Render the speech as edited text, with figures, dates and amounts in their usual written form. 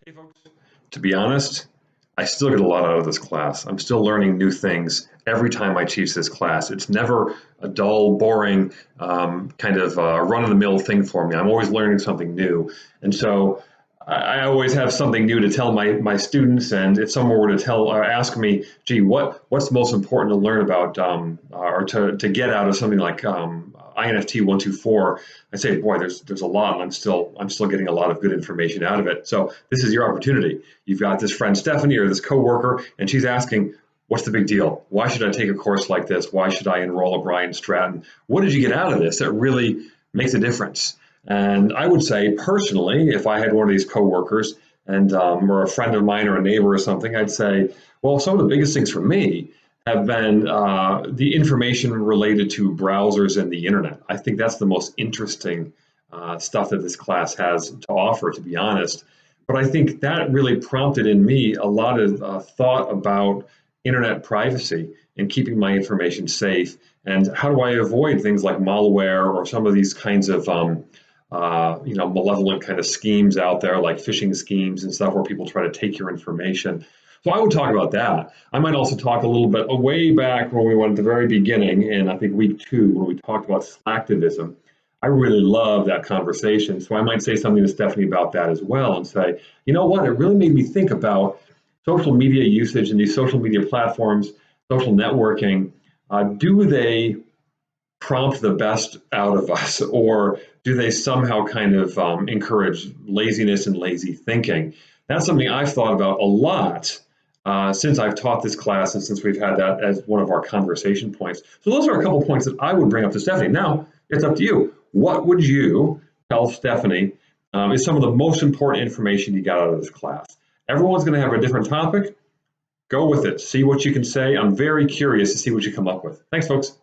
Hey folks, to be honest, I still get a lot out of this class. I'm still learning new things every time I teach this class. It's never a dull, boring, kind of run-of-the-mill thing for me. I'm always learning something new. And so I always have something new to tell my students. And if someone were to tell or ask me, gee, what's most important to learn about or to get out of something like INFT 124, I say, boy, there's a lot, and I'm still getting a lot of good information out of it. So this is your opportunity. You've got this friend Stephanie or this coworker, and she's asking, what's the big deal? Why should I take a course like this? Why should I enroll at Brian Stratton? What did you get out of this that really makes a difference? And I would say personally, if I had one of these coworkers and or a friend of mine or a neighbor or something, I'd say, well, some of the biggest things for me have been the information related to browsers and the internet. I think that's the most interesting stuff that this class has to offer, to be honest. But I think that really prompted in me a lot of thought about internet privacy and keeping my information safe. And how do I avoid things like malware or some of these kinds of malevolent kind of schemes out there, like phishing schemes and stuff, where people try to take your information. So I would talk about that. I might also talk a little bit way back when we went at the very beginning, in I think week 2, when we talked about slacktivism. I really love that conversation. So I might say something to Stephanie about that as well and say, you know what, it really made me think about social media usage and these social media platforms, social networking. Do they prompt the best out of us, or do they somehow kind of encourage laziness and lazy thinking? That's something I've thought about a lot since I've taught this class and since we've had that as one of our conversation points. So those are a couple points that I would bring up to Stephanie. Now, it's up to you. What would you tell Stephanie is some of the most important information you got out of this class? Everyone's going to have a different topic. Go with it. See what you can say. I'm very curious to see what you come up with. Thanks, folks.